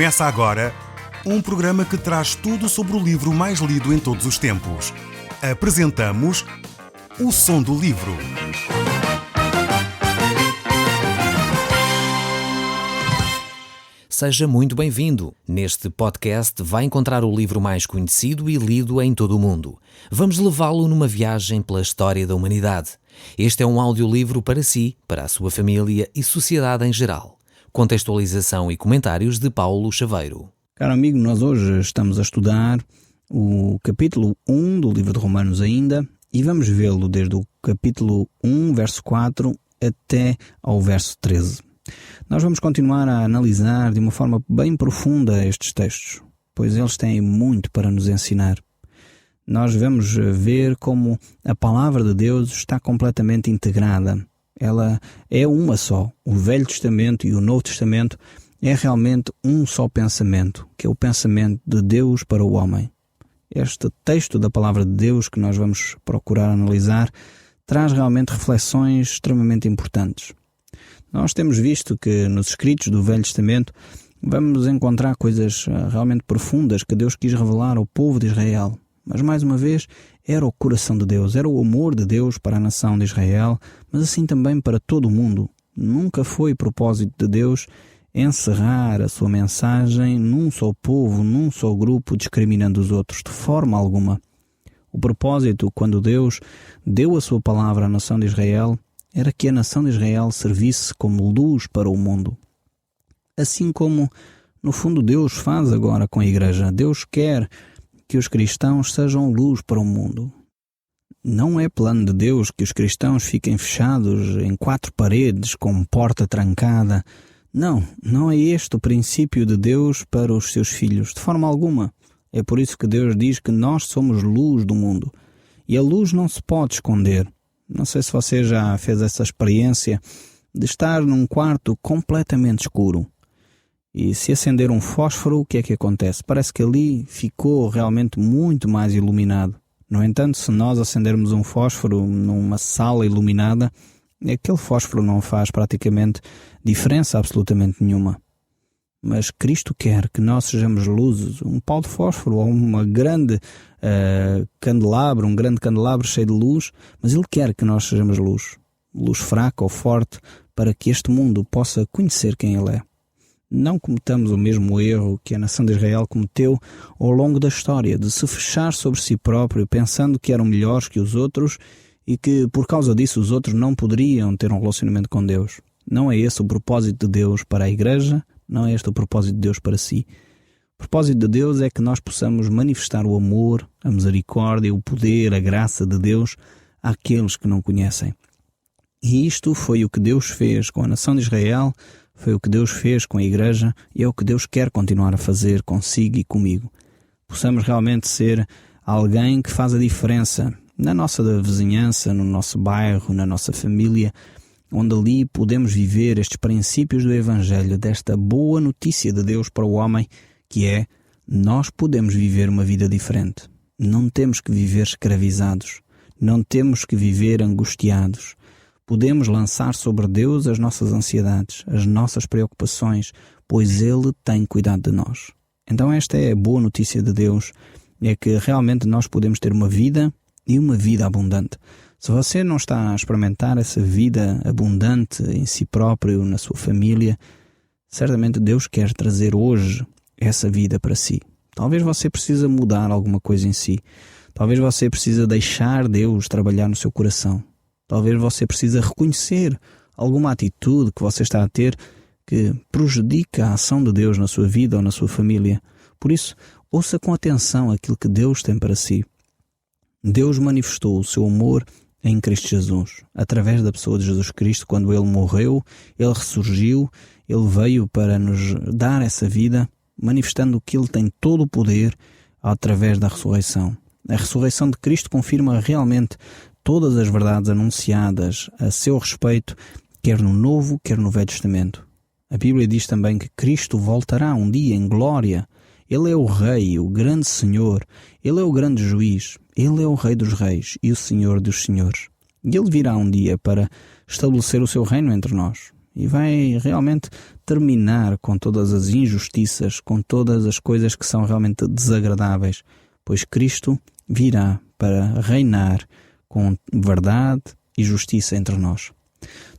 Começa agora um programa que traz tudo sobre o livro mais lido em todos os tempos. Apresentamos O Som do Livro. Seja muito bem-vindo. Neste podcast vai encontrar o livro mais conhecido e lido em todo o mundo. Vamos levá-lo numa viagem pela história da humanidade. Este é um audiolivro para si, para a sua família e sociedade em geral. Contextualização e comentários de Paulo Chaveiro. Caro amigo, nós hoje estamos a estudar o capítulo 1 do livro de Romanos ainda e vamos vê-lo desde o capítulo 1, verso 4 até ao verso 13. Nós vamos continuar a analisar de uma forma bem profunda estes textos, pois eles têm muito para nos ensinar. Nós vamos ver como a palavra de Deus está completamente integrada. Ela é uma só. O Velho Testamento e o Novo Testamento é realmente um só pensamento, que é o pensamento de Deus para o homem. Este texto da palavra de Deus que nós vamos procurar analisar traz realmente reflexões extremamente importantes. Nós temos visto que nos escritos do Velho Testamento vamos encontrar coisas realmente profundas que Deus quis revelar ao povo de Israel. Mas, mais uma vez, era o coração de Deus, era o amor de Deus para a nação de Israel, mas assim também para todo o mundo. Nunca foi propósito de Deus encerrar a sua mensagem num só povo, num só grupo, discriminando os outros, de forma alguma. O propósito, quando Deus deu a sua palavra à nação de Israel, era que a nação de Israel servisse como luz para o mundo. Assim como, no fundo, Deus faz agora com a Igreja. Deus quer que os cristãos sejam luz para o mundo. Não é plano de Deus que os cristãos fiquem fechados em quatro paredes com porta trancada. Não é este o princípio de Deus para os seus filhos, de forma alguma. É por isso que Deus diz que nós somos luz do mundo. E a luz não se pode esconder. Não sei se você já fez essa experiência de estar num quarto completamente escuro. E se acender um fósforo, o que é que acontece? Parece que ali ficou realmente muito mais iluminado. No entanto, se nós acendermos um fósforo numa sala iluminada, aquele fósforo não faz praticamente diferença absolutamente nenhuma. Mas Cristo quer que nós sejamos luzes. Um pau de fósforo ou uma grande candelabro, um grande candelabro cheio de luz, mas Ele quer que nós sejamos luz. Luz fraca ou forte, para que este mundo possa conhecer quem Ele é. Não cometamos o mesmo erro que a nação de Israel cometeu ao longo da história, de se fechar sobre si próprio, pensando que eram melhores que os outros e que, por causa disso, os outros não poderiam ter um relacionamento com Deus. Não é esse o propósito de Deus para a Igreja, não é este o propósito de Deus para si. O propósito de Deus é que nós possamos manifestar o amor, a misericórdia, o poder, a graça de Deus àqueles que não conhecem. E isto foi o que Deus fez com a nação de Israel, foi o que Deus fez com a Igreja e é o que Deus quer continuar a fazer consigo e comigo. Possamos realmente ser alguém que faz a diferença na nossa vizinhança, no nosso bairro, na nossa família, onde ali podemos viver estes princípios do Evangelho, desta boa notícia de Deus para o homem, que é, nós podemos viver uma vida diferente. Não temos que viver escravizados, não temos que viver angustiados. Podemos lançar sobre Deus as nossas ansiedades, as nossas preocupações, pois Ele tem cuidado de nós. Então esta é a boa notícia de Deus, é que realmente nós podemos ter uma vida e uma vida abundante. Se você não está a experimentar essa vida abundante em si próprio, na sua família, certamente Deus quer trazer hoje essa vida para si. Talvez você precise mudar alguma coisa em si. Talvez você precise deixar Deus trabalhar no seu coração. Talvez você precise reconhecer alguma atitude que você está a ter que prejudica a ação de Deus na sua vida ou na sua família. Por isso, ouça com atenção aquilo que Deus tem para si. Deus manifestou o seu amor em Cristo Jesus, através da pessoa de Jesus Cristo. Quando Ele morreu, Ele ressurgiu, Ele veio para nos dar essa vida, manifestando que Ele tem todo o poder através da ressurreição. A ressurreição de Cristo confirma realmente todas as verdades anunciadas a seu respeito, quer no Novo, quer no Velho Testamento. A Bíblia diz também que Cristo voltará um dia em glória. Ele é o Rei, o grande Senhor. Ele é o grande Juiz. Ele é o Rei dos Reis e o Senhor dos Senhores. E Ele virá um dia para estabelecer o seu reino entre nós. e vai realmente terminar com todas as injustiças, com todas as coisas que são realmente desagradáveis, pois Cristo virá para reinar com verdade e justiça entre nós.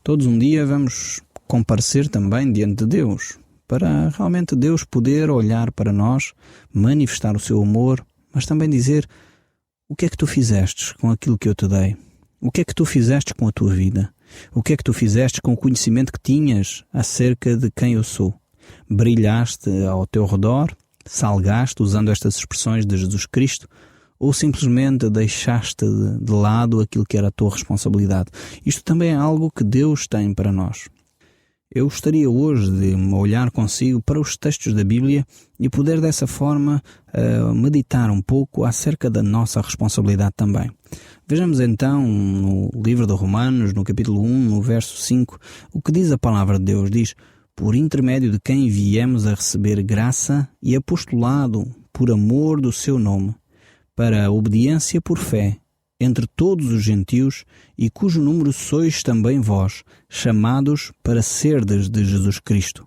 Todos um dia vamos comparecer também diante de Deus, para realmente Deus poder olhar para nós, manifestar o seu amor, mas também dizer: o que é que tu fizestes com aquilo que eu te dei? O que é que tu fizeste com a tua vida? O que é que tu fizeste com o conhecimento que tinhas acerca de quem eu sou? Brilhaste ao teu redor? Salgaste, usando estas expressões de Jesus Cristo? Ou simplesmente deixaste de lado aquilo que era a tua responsabilidade? Isto também é algo que Deus tem para nós. Eu gostaria hoje de me olhar consigo para os textos da Bíblia e poder dessa forma meditar um pouco acerca da nossa responsabilidade também. Vejamos então no livro de Romanos, no capítulo 1, no verso 5, o que diz a palavra de Deus. Diz: por intermédio de quem viemos a receber graça e apostolado por amor do seu nome, para a obediência por fé entre todos os gentios, e cujo número sois também vós, chamados para serdes de Jesus Cristo.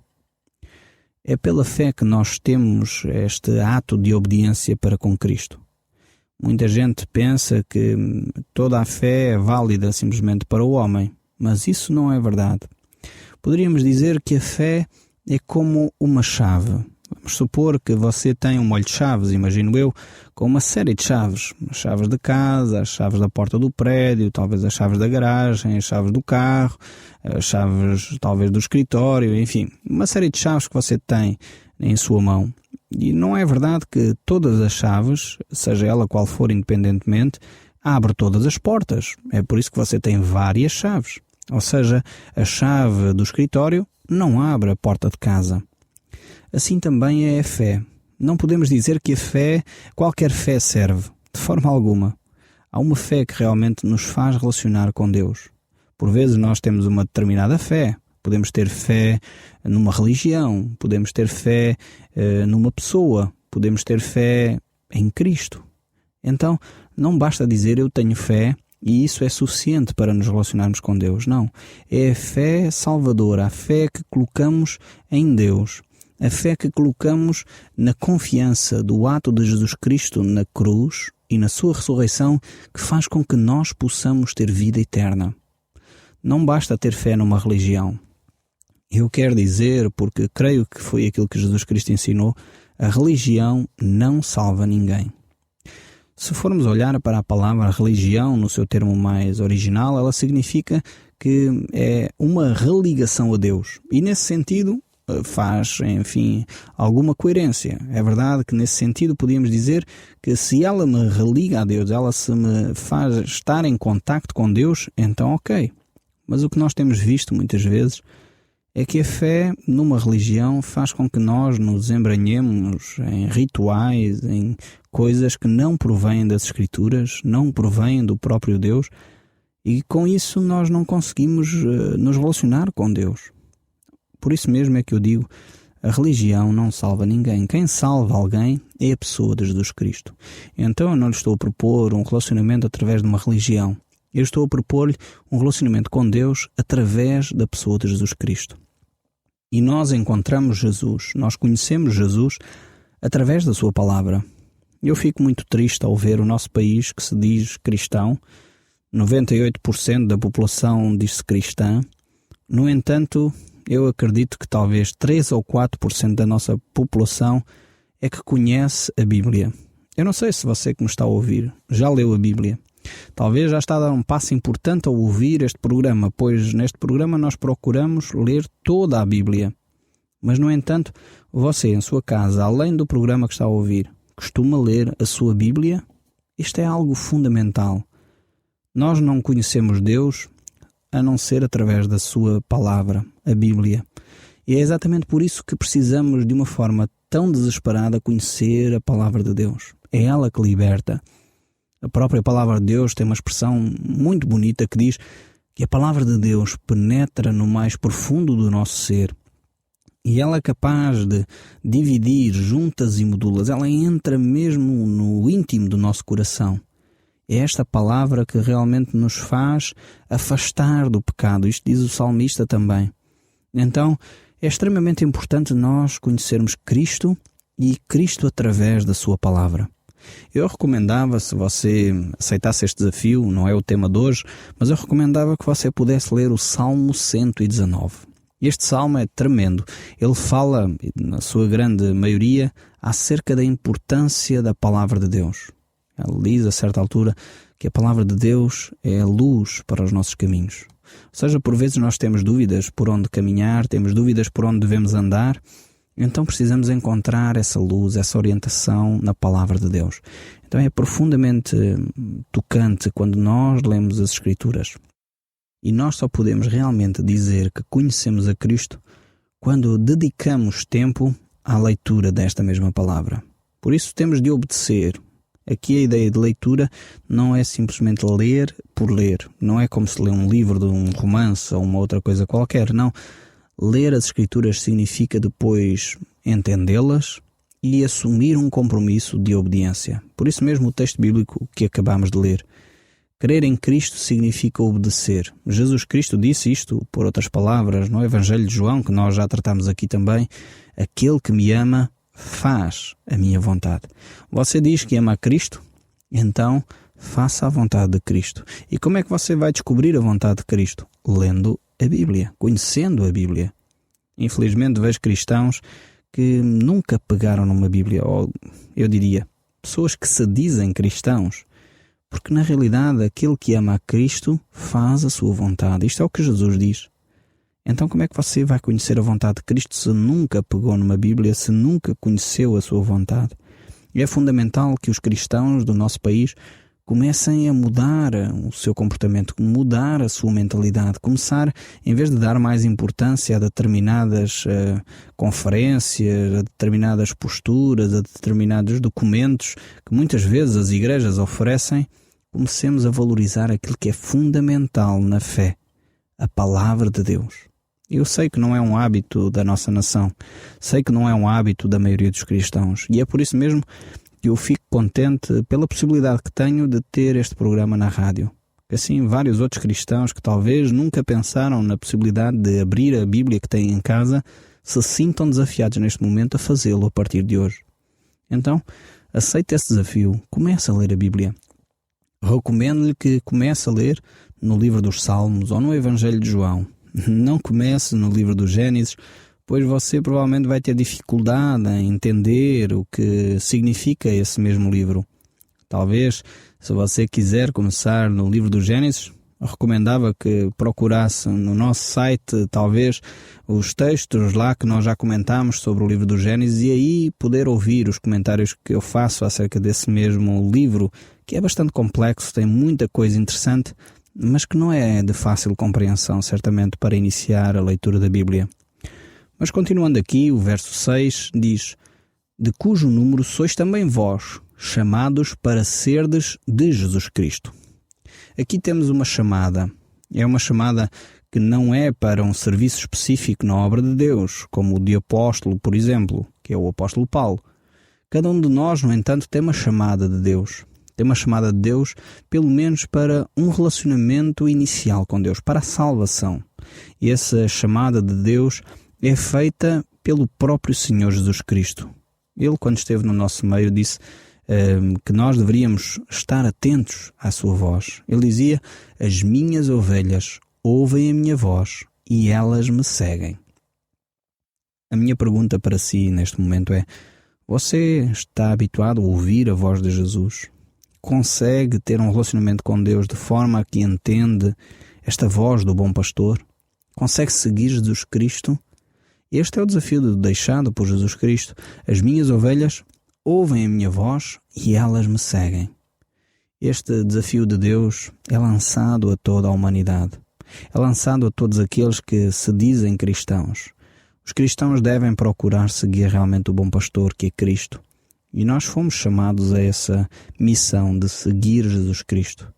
É pela fé que nós temos este ato de obediência para com Cristo. Muita gente pensa que toda a fé é válida simplesmente para o homem, mas isso não é verdade. Poderíamos dizer que a fé é como uma chave. Vamos supor que você tem um molho de chaves, imagino eu, com uma série de chaves. As chaves de casa, as chaves da porta do prédio, talvez as chaves da garagem, as chaves do carro, as chaves talvez do escritório, enfim, uma série de chaves que você tem em sua mão. E não é verdade que todas as chaves, seja ela qual for independentemente, abre todas as portas. É por isso que você tem várias chaves. Ou seja, a chave do escritório não abre a porta de casa. Assim também é a fé. Não podemos dizer que a fé, qualquer fé serve, de forma alguma. Há uma fé que realmente nos faz relacionar com Deus. Por vezes nós temos uma determinada fé. Podemos ter fé numa religião, podemos ter fé numa pessoa, podemos ter fé em Cristo. Então, não basta dizer eu tenho fé e isso é suficiente para nos relacionarmos com Deus. Não. É a fé salvadora, a fé que colocamos em Deus. A fé que colocamos na confiança do ato de Jesus Cristo na cruz e na sua ressurreição, que faz com que nós possamos ter vida eterna. Não basta ter fé numa religião. Eu quero dizer, porque creio que foi aquilo que Jesus Cristo ensinou, a religião não salva ninguém. Se formos olhar para a palavra religião no seu termo mais original, ela significa que é uma religação a Deus. E nesse sentido faz, enfim, alguma coerência. É verdade que nesse sentido podíamos dizer que se ela me religa a Deus, ela se me faz estar em contacto com Deus, então ok. Mas o que nós temos visto muitas vezes é que a fé numa religião faz com que nós nos embranhemos em rituais, em coisas que não provêm das Escrituras, não provêm do próprio Deus, e com isso nós não conseguimos nos relacionar com Deus. Por isso mesmo é que eu digo, a religião não salva ninguém. Quem salva alguém é a pessoa de Jesus Cristo. Então eu não lhe estou a propor um relacionamento através de uma religião. Eu estou a propor-lhe um relacionamento com Deus através da pessoa de Jesus Cristo. E nós encontramos Jesus, nós conhecemos Jesus através da sua palavra. Eu fico muito triste ao ver o nosso país que se diz cristão. 98% da população diz-se cristã. No entanto, eu acredito que talvez 3 ou 4% da nossa população é que conhece a Bíblia. Eu não sei se você que me está a ouvir já leu a Bíblia. Talvez já está a dar um passo importante ao ouvir este programa, pois neste programa nós procuramos ler toda a Bíblia. Mas, no entanto, você em sua casa, além do programa que está a ouvir, costuma ler a sua Bíblia? Isto é algo fundamental. Nós não conhecemos Deus a não ser através da sua palavra, a Bíblia. E é exatamente por isso que precisamos de uma forma tão desesperada conhecer a palavra de Deus. É ela que liberta. A própria palavra de Deus tem uma expressão muito bonita que diz que a palavra de Deus penetra no mais profundo do nosso ser. E ela é capaz de dividir juntas e medulas. Ela entra mesmo no íntimo do nosso coração. É esta palavra que realmente nos faz afastar do pecado. Isto diz o salmista também. Então, é extremamente importante nós conhecermos Cristo e Cristo através da sua palavra. Eu recomendava, se você aceitasse este desafio, não é o tema de hoje, mas eu recomendava que você pudesse ler o Salmo 119. Este salmo é tremendo. Ele fala, na sua grande maioria, acerca da importância da palavra de Deus. Ele diz, a certa altura, que a palavra de Deus é a luz para os nossos caminhos. Ou seja, por vezes nós temos dúvidas por onde caminhar, temos dúvidas por onde devemos andar, então precisamos encontrar essa luz, essa orientação na palavra de Deus. Então é profundamente tocante quando nós lemos as Escrituras. E nós só podemos realmente dizer que conhecemos a Cristo quando dedicamos tempo à leitura desta mesma palavra. Por isso temos de obedecer. Aqui a ideia de leitura não é simplesmente ler por ler. Não é como se lê um livro de um romance ou uma outra coisa qualquer. Não. Ler as Escrituras significa depois entendê-las e assumir um compromisso de obediência. Por isso mesmo o texto bíblico que acabamos de ler. Crer em Cristo significa obedecer. Jesus Cristo disse isto, por outras palavras, no Evangelho de João, que nós já tratamos aqui também. Aquele que me ama faz a minha vontade. Você diz que ama a Cristo? Então, faça a vontade de Cristo. E como é que você vai descobrir a vontade de Cristo? Lendo a Bíblia, conhecendo a Bíblia. Infelizmente vejo cristãos que nunca pegaram numa Bíblia, ou eu diria, pessoas que se dizem cristãos, porque na realidade aquele que ama a Cristo faz a sua vontade. Isto é o que Jesus diz. Então como é que você vai conhecer a vontade de Cristo se nunca pegou numa Bíblia, se nunca conheceu a sua vontade? E é fundamental que os cristãos do nosso país comecem a mudar o seu comportamento, mudar a sua mentalidade, começar, em vez de dar mais importância a determinadas conferências, a determinadas posturas, a determinados documentos que muitas vezes as igrejas oferecem, comecemos a valorizar aquilo que é fundamental na fé, a palavra de Deus. Eu sei que não é um hábito da nossa nação, sei que não é um hábito da maioria dos cristãos, e é por isso mesmo que eu fico contente pela possibilidade que tenho de ter este programa na rádio. Assim, vários outros cristãos que talvez nunca pensaram na possibilidade de abrir a Bíblia que têm em casa se sintam desafiados neste momento a fazê-lo a partir de hoje. Então, aceite esse desafio, comece a ler a Bíblia. Recomendo-lhe que comece a ler no livro dos Salmos ou no Evangelho de João. Não comece no livro do Gênesis, pois você provavelmente vai ter dificuldade em entender o que significa esse mesmo livro. Talvez, se você quiser começar no livro do Gênesis, eu recomendava que procurasse no nosso site, talvez, os textos lá que nós já comentámos sobre o livro do Gênesis e aí poder ouvir os comentários que eu faço acerca desse mesmo livro, que é bastante complexo, tem muita coisa interessante, mas que não é de fácil compreensão, certamente, para iniciar a leitura da Bíblia. Mas continuando aqui, o verso 6 diz: de cujo número sois também vós, chamados para serdes de Jesus Cristo. Aqui temos uma chamada. É uma chamada que não é para um serviço específico na obra de Deus, como o de apóstolo, por exemplo, que é o apóstolo Paulo. Cada um de nós, no entanto, tem uma chamada de Deus. Tem uma chamada de Deus, pelo menos para um relacionamento inicial com Deus, para a salvação. E essa chamada de Deus é feita pelo próprio Senhor Jesus Cristo. Ele, quando esteve no nosso meio, disse que nós deveríamos estar atentos à sua voz. Ele dizia: as minhas ovelhas ouvem a minha voz e elas me seguem. A minha pergunta para si neste momento é: você está habituado a ouvir a voz de Jesus? Consegue ter um relacionamento com Deus de forma a que entende esta voz do bom pastor? Consegue seguir Jesus Cristo? Este é o desafio deixado por Jesus Cristo. As minhas ovelhas ouvem a minha voz e elas me seguem. Este desafio de Deus é lançado a toda a humanidade. É lançado a todos aqueles que se dizem cristãos. Os cristãos devem procurar seguir realmente o bom pastor, que é Cristo. E nós fomos chamados a essa missão de seguir Jesus Cristo.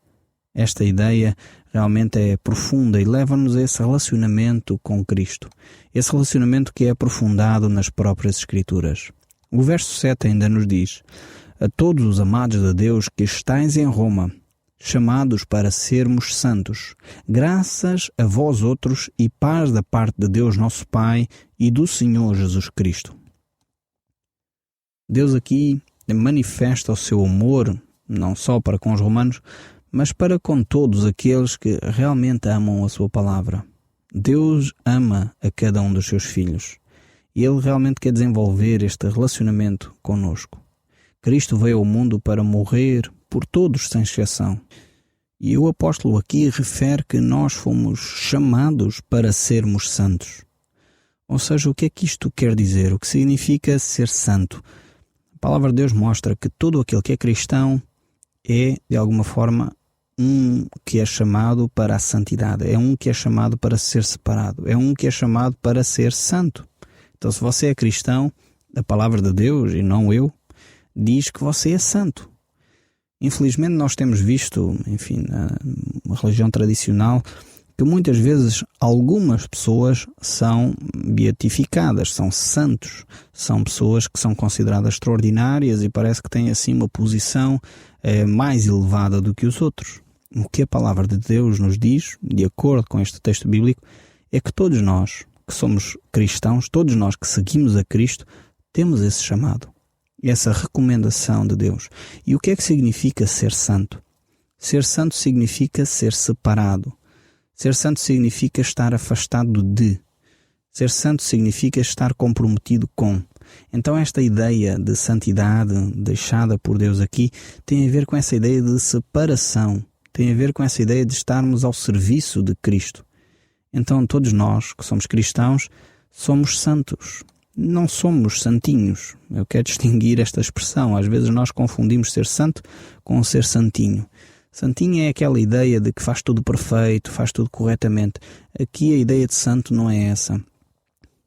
Esta ideia realmente é profunda e leva-nos a esse relacionamento com Cristo. Esse relacionamento que é aprofundado nas próprias Escrituras. O verso 7 ainda nos diz: a todos os amados de Deus que estáis em Roma, chamados para sermos santos, graças a vós outros e paz da parte de Deus nosso Pai e do Senhor Jesus Cristo. Deus aqui manifesta o seu amor, não só para com os romanos, mas para com todos aqueles que realmente amam a sua palavra. Deus ama a cada um dos seus filhos e Ele realmente quer desenvolver este relacionamento conosco. Cristo veio ao mundo para morrer por todos sem exceção. E o apóstolo aqui refere que nós fomos chamados para sermos santos. Ou seja, o que é que isto quer dizer? O que significa ser santo? A palavra de Deus mostra que todo aquele que é cristão é, de alguma forma, um que é chamado para a santidade. É um que é chamado para ser separado. É um que é chamado para ser santo. Então, se você é cristão, a palavra de Deus, e não eu, diz que você é santo. Infelizmente nós temos visto, na religião tradicional, que muitas vezes algumas pessoas são beatificadas, são santos, são pessoas que são consideradas extraordinárias e parece que têm assim uma posição mais elevada do que os outros. O que a palavra de Deus nos diz, de acordo com este texto bíblico, é que todos nós que somos cristãos, todos nós que seguimos a Cristo, temos esse chamado. Essa recomendação de Deus. E o que é que significa ser santo? Ser santo significa ser separado. Ser santo significa estar afastado de. Ser santo significa estar comprometido com. Então esta ideia de santidade deixada por Deus aqui tem a ver com essa ideia de separação. Tem a ver com essa ideia de estarmos ao serviço de Cristo. Então todos nós que somos cristãos somos santos. Não somos santinhos. Eu quero distinguir esta expressão. Às vezes nós confundimos ser santo com ser santinho. Santinho é aquela ideia de que faz tudo perfeito, faz tudo corretamente. Aqui a ideia de santo não é essa.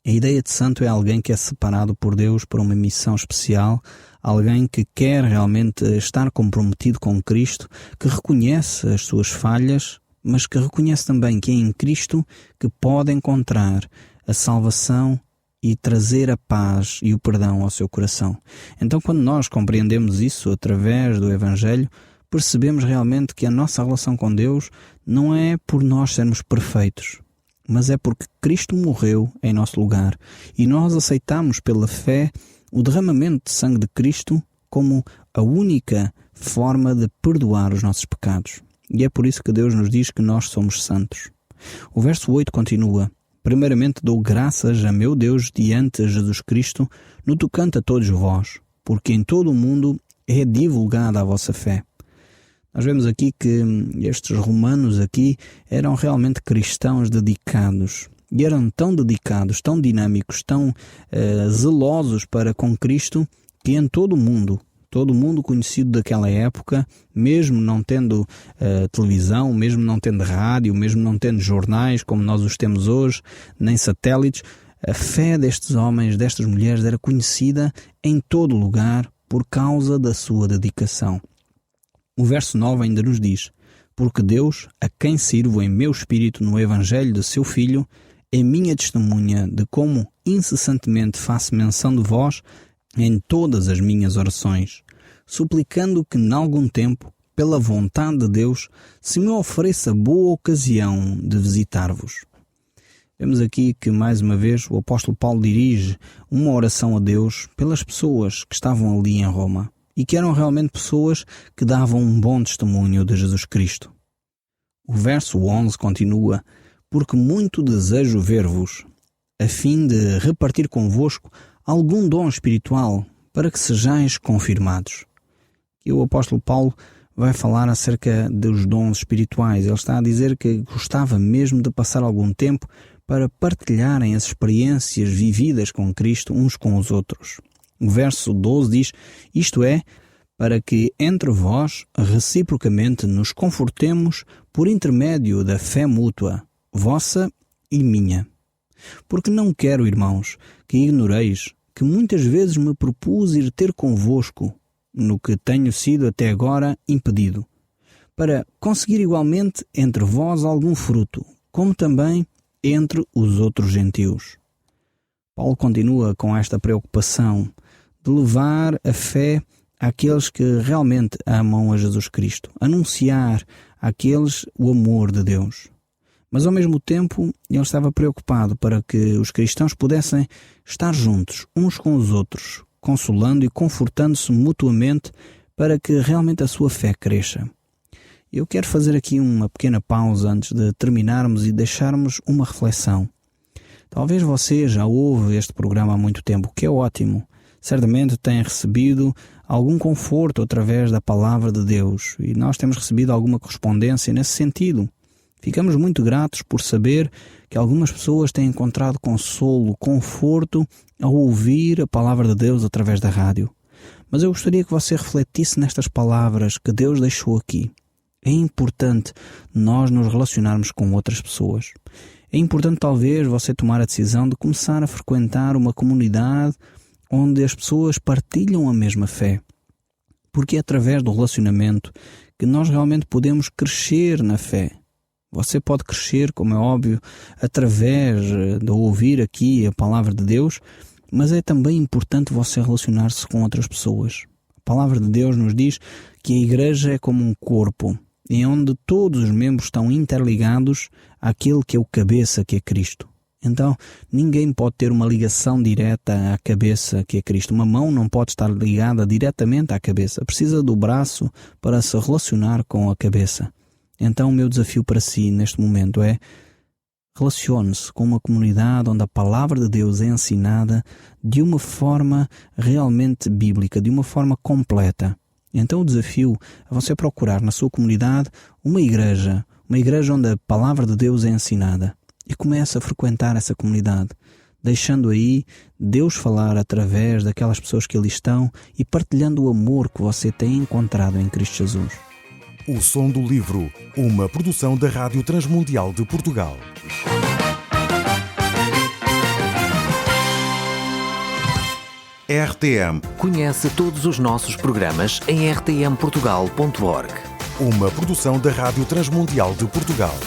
A ideia de santo é alguém que é separado por Deus para uma missão especial, alguém que quer realmente estar comprometido com Cristo, que reconhece as suas falhas, mas que reconhece também que é em Cristo que pode encontrar a salvação e trazer a paz e o perdão ao seu coração. Então, quando nós compreendemos isso através do Evangelho, percebemos realmente que a nossa relação com Deus não é por nós sermos perfeitos, mas é porque Cristo morreu em nosso lugar e nós aceitamos pela fé o derramamento de sangue de Cristo como a única forma de perdoar os nossos pecados. E é por isso que Deus nos diz que nós somos santos. O verso 8 continua: primeiramente dou graças a meu Deus diante de Jesus Cristo no tocante a todos vós, porque em todo o mundo é divulgada a vossa fé. Nós vemos aqui que estes romanos aqui eram realmente cristãos dedicados. E eram tão dedicados, tão dinâmicos, tão zelosos para com Cristo, que em todo o mundo conhecido daquela época, mesmo não tendo televisão, mesmo não tendo rádio, mesmo não tendo jornais como nós os temos hoje, nem satélites, a fé destes homens, destas mulheres, era conhecida em todo lugar por causa da sua dedicação. O verso 9 ainda nos diz: porque Deus, a quem sirvo em meu espírito no Evangelho de seu Filho, é minha testemunha de como incessantemente faço menção de vós em todas as minhas orações, suplicando que, nalgum tempo, pela vontade de Deus, se me ofereça boa ocasião de visitar-vos. Vemos aqui que, mais uma vez, o apóstolo Paulo dirige uma oração a Deus pelas pessoas que estavam ali em Roma e que eram realmente pessoas que davam um bom testemunho de Jesus Cristo. O verso 11 continua: porque muito desejo ver-vos, a fim de repartir convosco algum dom espiritual, para que sejais confirmados. E o apóstolo Paulo vai falar acerca dos dons espirituais. Ele está a dizer que gostava mesmo de passar algum tempo para partilharem as experiências vividas com Cristo uns com os outros. O verso 12 diz: isto é, para que entre vós reciprocamente nos confortemos por intermédio da fé mútua, vossa e minha. Porque não quero, irmãos, que ignoreis que muitas vezes me propus ir ter convosco, no que tenho sido até agora impedido, para conseguir igualmente entre vós algum fruto, como também entre os outros gentios. Paulo continua com esta preocupação de levar a fé àqueles que realmente amam a Jesus Cristo, anunciar àqueles o amor de Deus. Mas ao mesmo tempo ele estava preocupado para que os cristãos pudessem estar juntos, uns com os outros, consolando e confortando-se mutuamente para que realmente a sua fé cresça. Eu quero fazer aqui uma pequena pausa antes de terminarmos e deixarmos uma reflexão. Talvez você já ouve este programa há muito tempo, o que é ótimo. Certamente tem recebido algum conforto através da palavra de Deus e nós temos recebido alguma correspondência nesse sentido. Ficamos muito gratos por saber que algumas pessoas têm encontrado consolo, conforto ao ouvir a palavra de Deus através da rádio. Mas eu gostaria que você refletisse nestas palavras que Deus deixou aqui. É importante nós nos relacionarmos com outras pessoas. É importante talvez você tomar a decisão de começar a frequentar uma comunidade onde as pessoas partilham a mesma fé. Porque é através do relacionamento que nós realmente podemos crescer na fé. Você pode crescer, como é óbvio, através de ouvir aqui a palavra de Deus, mas é também importante você relacionar-se com outras pessoas. A palavra de Deus nos diz que a igreja é como um corpo, em onde todos os membros estão interligados àquele que é o cabeça, que é Cristo. Então, ninguém pode ter uma ligação direta à cabeça, que é Cristo. Uma mão não pode estar ligada diretamente à cabeça. Precisa do braço para se relacionar com a cabeça. Então, o meu desafio para si neste momento é: relacione-se com uma comunidade onde a palavra de Deus é ensinada de uma forma realmente bíblica, de uma forma completa. Então o desafio é você procurar na sua comunidade uma igreja onde a palavra de Deus é ensinada. E comece a frequentar essa comunidade, deixando aí Deus falar através daquelas pessoas que ali estão e partilhando o amor que você tem encontrado em Cristo Jesus. O Som do Livro, uma produção da Rádio Transmundial de Portugal. RTM. Conhece todos os nossos programas em rtmportugal.org. Uma produção da Rádio Transmundial de Portugal.